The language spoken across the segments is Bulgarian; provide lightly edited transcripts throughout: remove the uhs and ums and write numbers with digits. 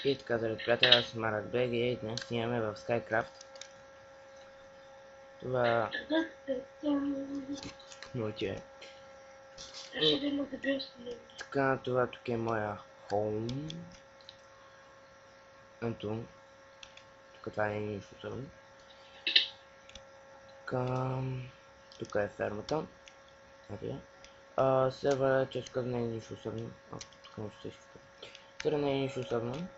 И така, заради приятеля, аз съм Марат Бег и днес снимаме в Skycraft. Това... Научи е. Така, това тук е моя хоум. Ето. Тук това не е нищо особено. Така... Тук е фермата. Ето я. Сервера, често казвам, не е нищо особено. Тук нещо също. Сервера не е нищо особено.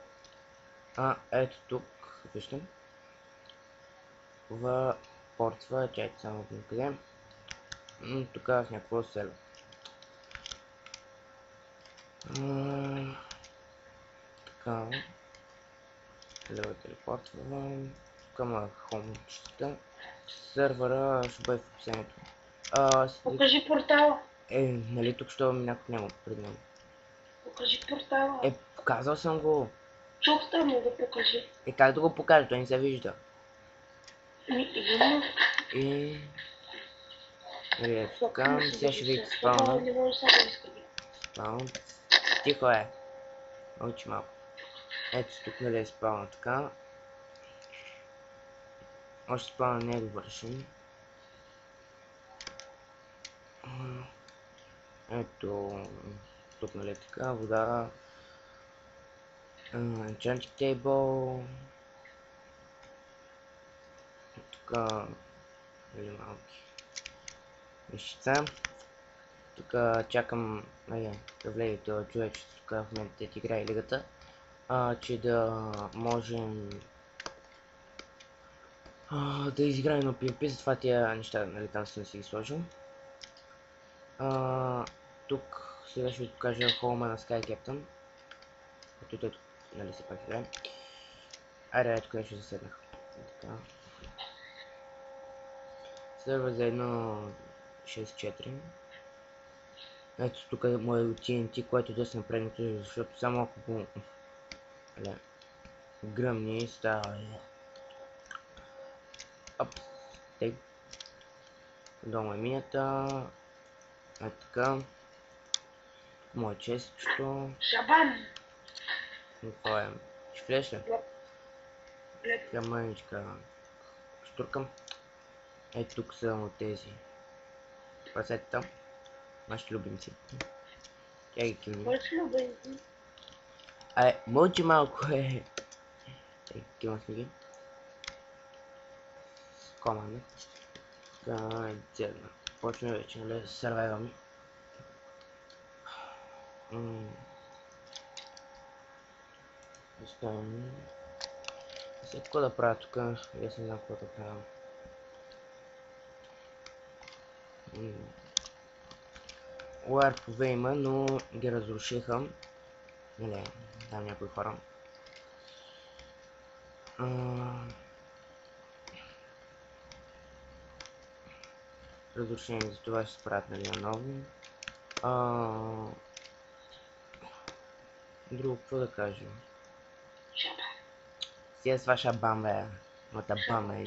Ето тук, виждам. В портва, чайте само къде. Тук в някакво село. Така. Лева телепортвам към хомчета. Сервера ще бъде в описанието. Покажи портала. Нали тук ще някой няма пред мен. Покажи портала. Показал съм го. Чух там да покажи. Как да го покажа? Той не се вижда. Именно. Така, сега ще видите спауна. Не може само да изкъде. Спаун. Тихо е. Мълчи малко. Ето тук нали е спауна така. Още спауна не е довършен. Ето тук нали така, вода. Enchanting table. Тук нали малки нещица. Тук чакам да влезе този човек, че тук в момента ти играе лигата. Че да можем да изиграем на PvP, затова тия неща, нали там съм си ги сложил. Тук сега ще ви покажа хоума на Sky Captain. Ето той тук, нали се пак играем. Айде, тук нещо заседнах. Така. Сервер за 1.6.4. Ето тук е моят TNT, което доста напрегнато, защото само ако го гръмни става. Тей. Дома е мината. Ето така. Мое честчето. Шабан! Какво е? Ще влез ли? Така мъничка штуркам. Ето тук са от тези прасетата. Нашите любимци. Тя ги килни. Моите любимци. Мълчи малко е. Тя ги килнахме ги. Команда. Така, цедна. Почваме вече, нали, да се сървайваме. Оставим. Сега какво да правя тук? Аз не знам какво да правя. Уарпове има, но ги разрушиха. Нали, там някои хора. Разрушени, за това ще се правят, нали, наново. Друго, какво да кажем? Сега с ваша бамба, моята бамба е.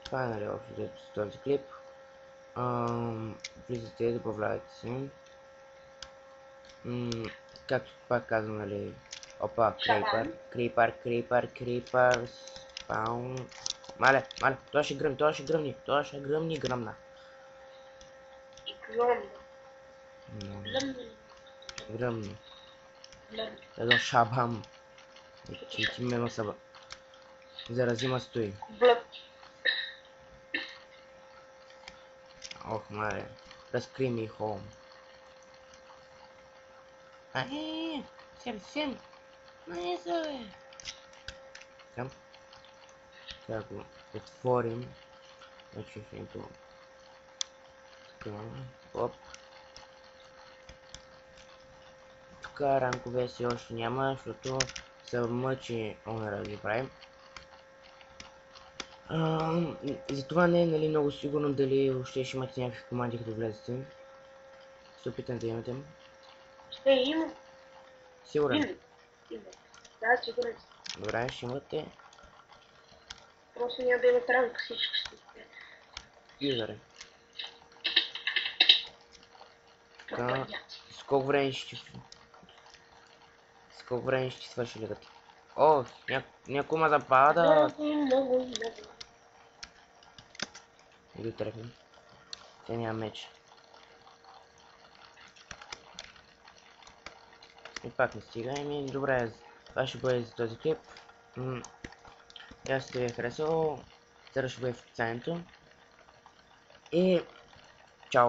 Това е, нали, общо взето с този клип. Влизате и добавляйте се. Както пак казвам, нали, опа, крипър, спаун. Мале, това ще гръмни, гръмна. Гръмни. Едно шабам. Ти ме съба. Заразима стои. Ох, мале. Разкри ми хоум. Съвсем. Не са, бе. Там. Сега го отворим. Значи ще го... Така. Оп. Тук ранкове си още няма, защото се мъчи онера да ги правим. Затова не е, нали, много сигурно дали въобще ще имате някакви команди, като влезете. Се опитам да имате. Ще има. Сигурен? Да, сигурен. Добре, ще имате. Просто няма да имат ранг, всички ще спят. Юзаре. Така. С колко време ще... С колко време ще свърши лигата? О, някой ма запада. Много. И го тръгна. Те няма меч. И пак не стига. Еми, добре, това ще бъде за този клип. Аз ви е харесало. Зараз ще бъде в описанието. И чао!